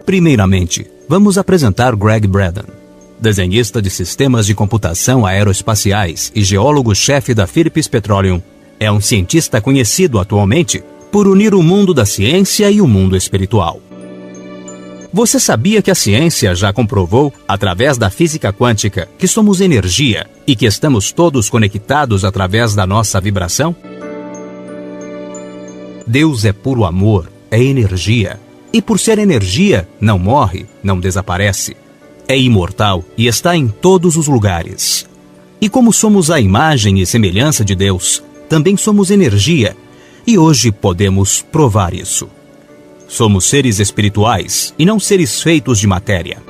Primeiramente, vamos apresentar Greg Braden, desenhista de sistemas de computação aeroespaciais e geólogo-chefe da Phillips Petroleum. É um cientista conhecido atualmente por unir o mundo da ciência e o mundo espiritual. Você sabia que a ciência já comprovou, através da física quântica, que somos energia e que estamos todos conectados através da nossa vibração? Deus é puro amor, é energia. E por ser energia, não morre, não desaparece. É imortal e está em todos os lugares. E como somos a imagem e semelhança de Deus, também somos energia. E hoje podemos provar isso. Somos seres espirituais e não seres feitos de matéria.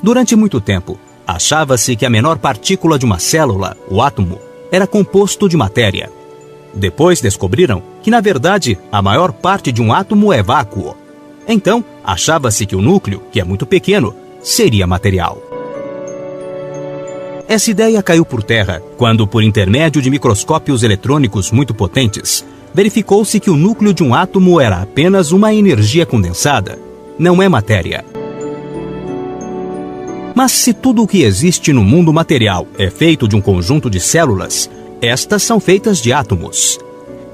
Durante muito tempo, achava-se que a menor partícula de uma célula, o átomo, era composto de matéria. Depois descobriram que, na verdade, a maior parte de um átomo é vácuo. Então, achava-se que o núcleo, que é muito pequeno, seria material. Essa ideia caiu por terra quando, por intermédio de microscópios eletrônicos muito potentes, verificou-se que o núcleo de um átomo era apenas uma energia condensada, não é matéria. Mas se tudo o que existe no mundo material é feito de um conjunto de células, estas são feitas de átomos.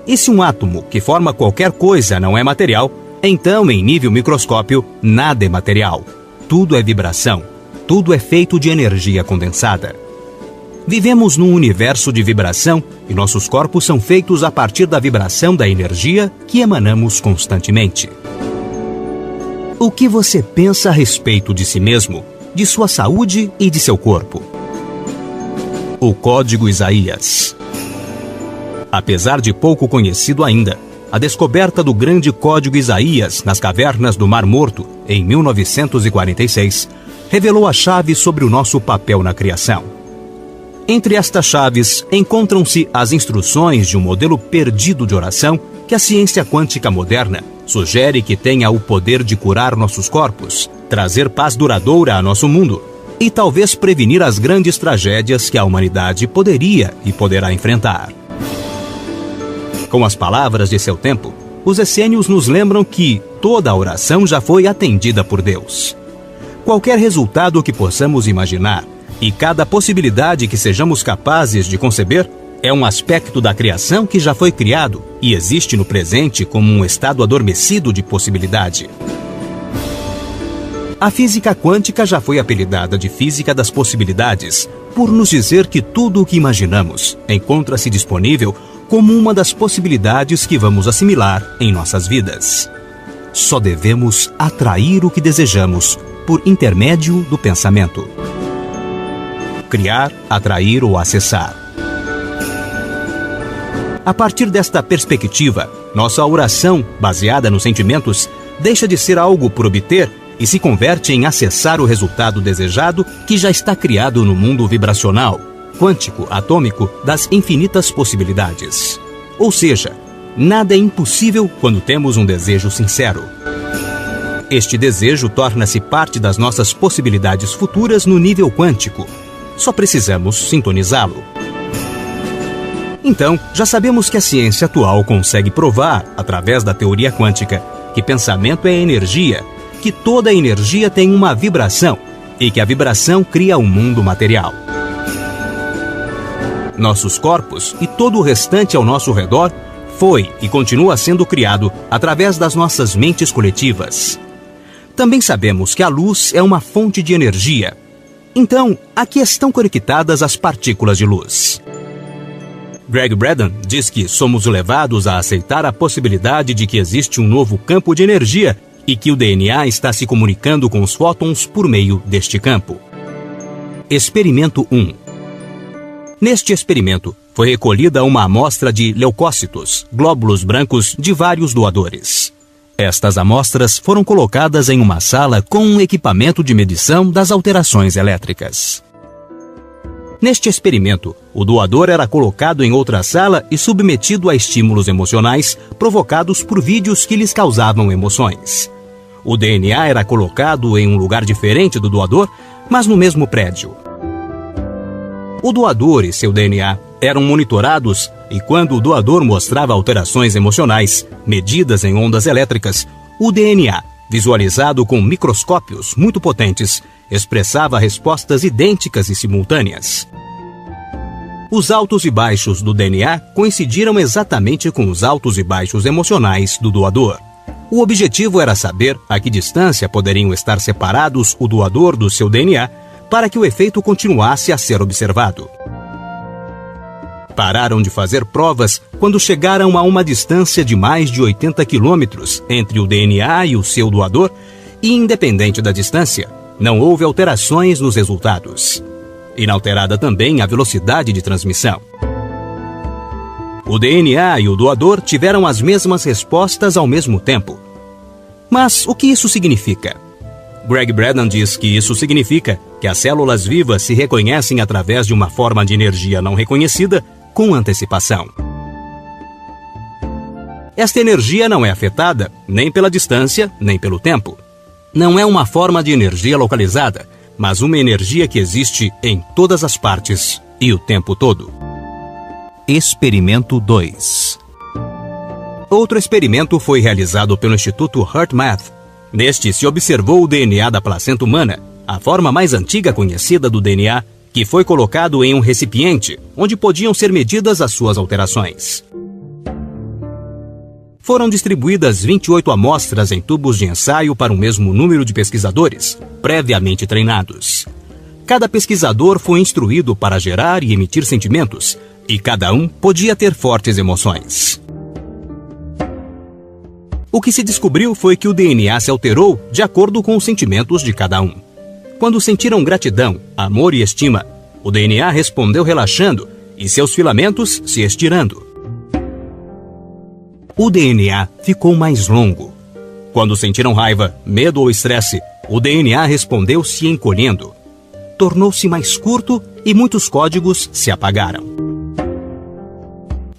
E se um átomo que forma qualquer coisa não é material, então, em nível microscópio, nada é material. Tudo é vibração. Tudo é feito de energia condensada. Vivemos num universo de vibração e nossos corpos são feitos a partir da vibração da energia que emanamos constantemente. O que você pensa a respeito de si mesmo, de sua saúde e de seu corpo? O Código Isaías. Apesar de pouco conhecido ainda, a descoberta do grande Código Isaías nas cavernas do Mar Morto, em 1946, revelou a chave sobre o nosso papel na criação. Entre estas chaves, encontram-se as instruções de um modelo perdido de oração que a ciência quântica moderna sugere que tenha o poder de curar nossos corpos, trazer paz duradoura a nosso mundo e talvez prevenir as grandes tragédias que a humanidade poderia e poderá enfrentar. Com as palavras de seu tempo, os essênios nos lembram que toda a oração já foi atendida por Deus. Qualquer resultado que possamos imaginar e cada possibilidade que sejamos capazes de conceber é um aspecto da criação que já foi criado e existe no presente como um estado adormecido de possibilidade. A física quântica já foi apelidada de física das possibilidades por nos dizer que tudo o que imaginamos encontra-se disponível como uma das possibilidades que vamos assimilar em nossas vidas. Só devemos atrair o que desejamos por intermédio do pensamento. Criar, atrair ou acessar. A partir desta perspectiva, nossa oração, baseada nos sentimentos, deixa de ser algo por obter e se converte em acessar o resultado desejado que já está criado no mundo vibracional, quântico, atômico, das infinitas possibilidades. Ou seja, nada é impossível quando temos um desejo sincero. Este desejo torna-se parte das nossas possibilidades futuras no nível quântico. Só precisamos sintonizá-lo. Então, já sabemos que a ciência atual consegue provar, através da teoria quântica, que pensamento é energia, que toda energia tem uma vibração e que a vibração cria o mundo material. Nossos corpos e todo o restante ao nosso redor foi e continua sendo criado através das nossas mentes coletivas. Também sabemos que a luz é uma fonte de energia. Então, aqui estão conectadas as partículas de luz. Greg Braden diz que somos levados a aceitar a possibilidade de que existe um novo campo de energia e que o DNA está se comunicando com os fótons por meio deste campo. Experimento 1. Neste experimento, foi recolhida uma amostra de leucócitos, glóbulos brancos de vários doadores. Estas amostras foram colocadas em uma sala com um equipamento de medição das alterações elétricas. Neste experimento, o doador era colocado em outra sala e submetido a estímulos emocionais provocados por vídeos que lhes causavam emoções. O DNA era colocado em um lugar diferente do doador, mas no mesmo prédio. O doador e seu DNA eram monitorados e quando o doador mostrava alterações emocionais, medidas em ondas elétricas, o DNA visualizado com microscópios muito potentes, expressava respostas idênticas e simultâneas. Os altos e baixos do DNA coincidiram exatamente com os altos e baixos emocionais do doador. O objetivo era saber a que distância poderiam estar separados o doador do seu DNA para que o efeito continuasse a ser observado. Pararam de fazer provas quando chegaram a uma distância de mais de 80 quilômetros entre o DNA e o seu doador e, independente da distância, não houve alterações nos resultados. Inalterada também a velocidade de transmissão. O DNA e o doador tiveram as mesmas respostas ao mesmo tempo. Mas o que isso significa? Greg Braden diz que isso significa que as células vivas se reconhecem através de uma forma de energia não reconhecida com antecipação. Esta energia não é afetada nem pela distância, nem pelo tempo. Não é uma forma de energia localizada, mas uma energia que existe em todas as partes e o tempo todo. Experimento 2. Outro experimento foi realizado pelo Instituto HeartMath. Neste se observou o DNA da placenta humana, a forma mais antiga conhecida do DNA, que foi colocado em um recipiente, onde podiam ser medidas as suas alterações. Foram distribuídas 28 amostras em tubos de ensaio para o mesmo número de pesquisadores, previamente treinados. Cada pesquisador foi instruído para gerar e emitir sentimentos, e cada um podia ter fortes emoções. O que se descobriu foi que o DNA se alterou de acordo com os sentimentos de cada um. Quando sentiram gratidão, amor e estima, o DNA respondeu relaxando e seus filamentos se estirando. O DNA ficou mais longo. Quando sentiram raiva, medo ou estresse, o DNA respondeu se encolhendo. Tornou-se mais curto e muitos códigos se apagaram.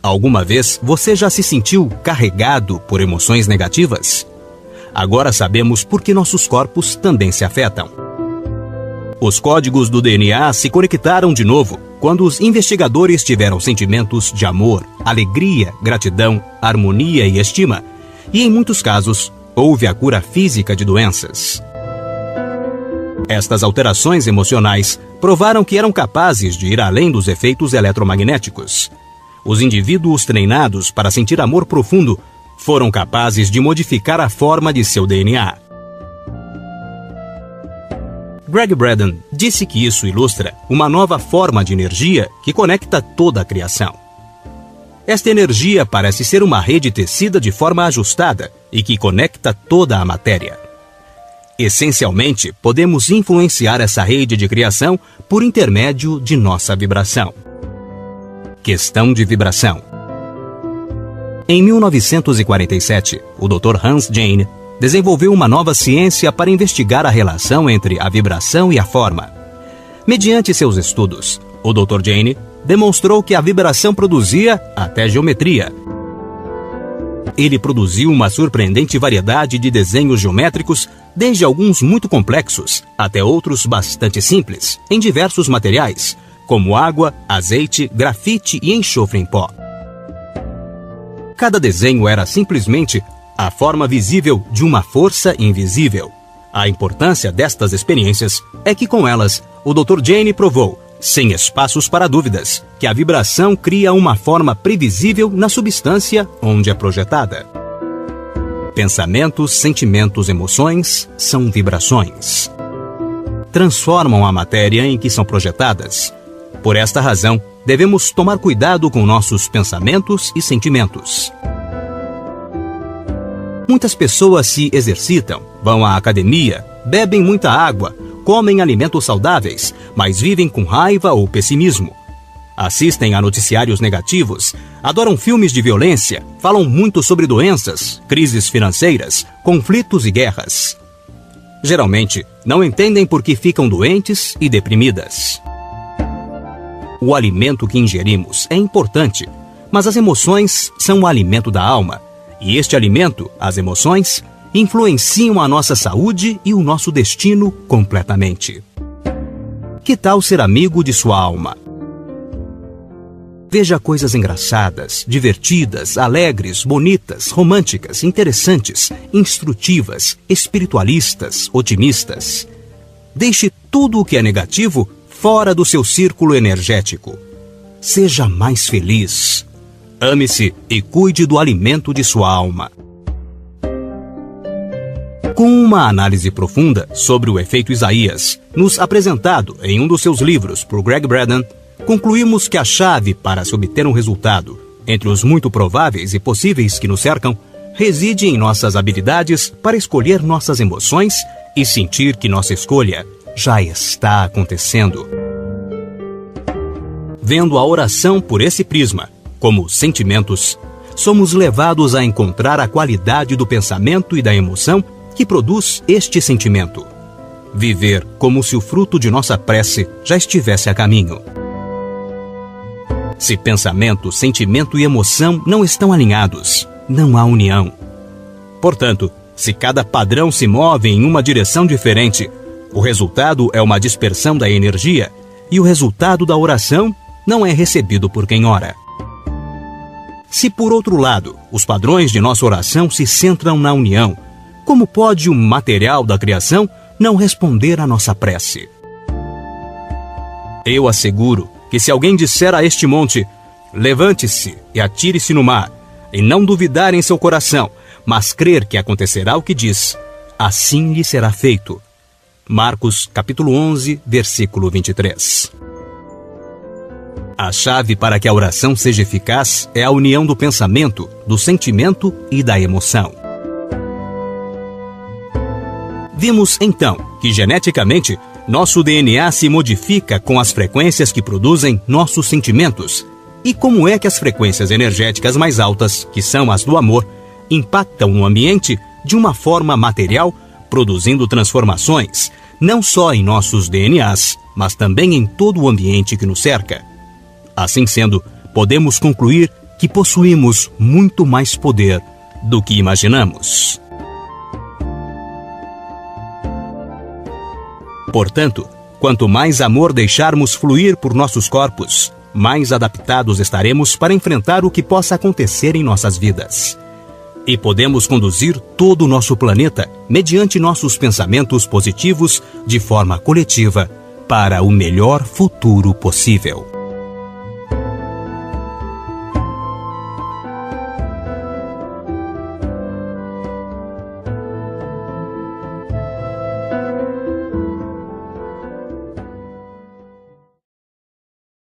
Alguma vez você já se sentiu carregado por emoções negativas? Agora sabemos por que nossos corpos também se afetam. Os códigos do DNA se conectaram de novo quando os investigadores tiveram sentimentos de amor, alegria, gratidão, harmonia e estima, e em muitos casos, houve a cura física de doenças. Estas alterações emocionais provaram que eram capazes de ir além dos efeitos eletromagnéticos. Os indivíduos treinados para sentir amor profundo foram capazes de modificar a forma de seu DNA. Greg Braden disse que isso ilustra uma nova forma de energia que conecta toda a criação. Esta energia parece ser uma rede tecida de forma ajustada e que conecta toda a matéria. Essencialmente, podemos influenciar essa rede de criação por intermédio de nossa vibração. Questão de vibração. Em 1947, o Dr. Hans Jahn desenvolveu uma nova ciência para investigar a relação entre a vibração e a forma. Mediante seus estudos, o Dr. Jahn demonstrou que a vibração produzia até geometria. Ele produziu uma surpreendente variedade de desenhos geométricos, desde alguns muito complexos até outros bastante simples, em diversos materiais, como água, azeite, grafite e enxofre em pó. Cada desenho era simplesmente a forma visível de uma força invisível. A importância destas experiências é que com elas, o Dr. Jahn provou, sem espaços para dúvidas, que a vibração cria uma forma previsível na substância onde é projetada. Pensamentos, sentimentos, emoções são vibrações. Transformam a matéria em que são projetadas. Por esta razão, devemos tomar cuidado com nossos pensamentos e sentimentos. Muitas pessoas se exercitam, vão à academia, bebem muita água, comem alimentos saudáveis, mas vivem com raiva ou pessimismo. Assistem a noticiários negativos, adoram filmes de violência, falam muito sobre doenças, crises financeiras, conflitos e guerras. Geralmente, não entendem por que ficam doentes e deprimidas. O alimento que ingerimos é importante, mas as emoções são o alimento da alma. E este alimento, as emoções, influenciam a nossa saúde e o nosso destino completamente. Que tal ser amigo de sua alma? Veja coisas engraçadas, divertidas, alegres, bonitas, românticas, interessantes, instrutivas, espiritualistas, otimistas. Deixe tudo o que é negativo fora do seu círculo energético. Seja mais feliz. Ame-se e cuide do alimento de sua alma. Com uma análise profunda sobre o efeito Isaías, nos apresentado em um dos seus livros por Greg Braden, concluímos que a chave para se obter um resultado, entre os muito prováveis e possíveis que nos cercam, reside em nossas habilidades para escolher nossas emoções e sentir que nossa escolha já está acontecendo. Vendo a oração por esse prisma, como sentimentos, somos levados a encontrar a qualidade do pensamento e da emoção que produz este sentimento. Viver como se o fruto de nossa prece já estivesse a caminho. Se pensamento, sentimento e emoção não estão alinhados, não há união. Portanto, se cada padrão se move em uma direção diferente, o resultado é uma dispersão da energia e o resultado da oração não é recebido por quem ora. Se, por outro lado, os padrões de nossa oração se centram na união, como pode o material da criação não responder à nossa prece? Eu asseguro que se alguém disser a este monte, levante-se e atire-se no mar, e não duvidar em seu coração, mas crer que acontecerá o que diz, assim lhe será feito. Marcos, capítulo 11, versículo 23. A chave para que a oração seja eficaz é a união do pensamento, do sentimento e da emoção. Vimos, então, que geneticamente, nosso DNA se modifica com as frequências que produzem nossos sentimentos. E como é que as frequências energéticas mais altas, que são as do amor, impactam no ambiente de uma forma material, produzindo transformações, não só em nossos DNAs, mas também em todo o ambiente que nos cerca. Assim sendo, podemos concluir que possuímos muito mais poder do que imaginamos. Portanto, quanto mais amor deixarmos fluir por nossos corpos, mais adaptados estaremos para enfrentar o que possa acontecer em nossas vidas. E podemos conduzir todo o nosso planeta mediante nossos pensamentos positivos de forma coletiva para o melhor futuro possível.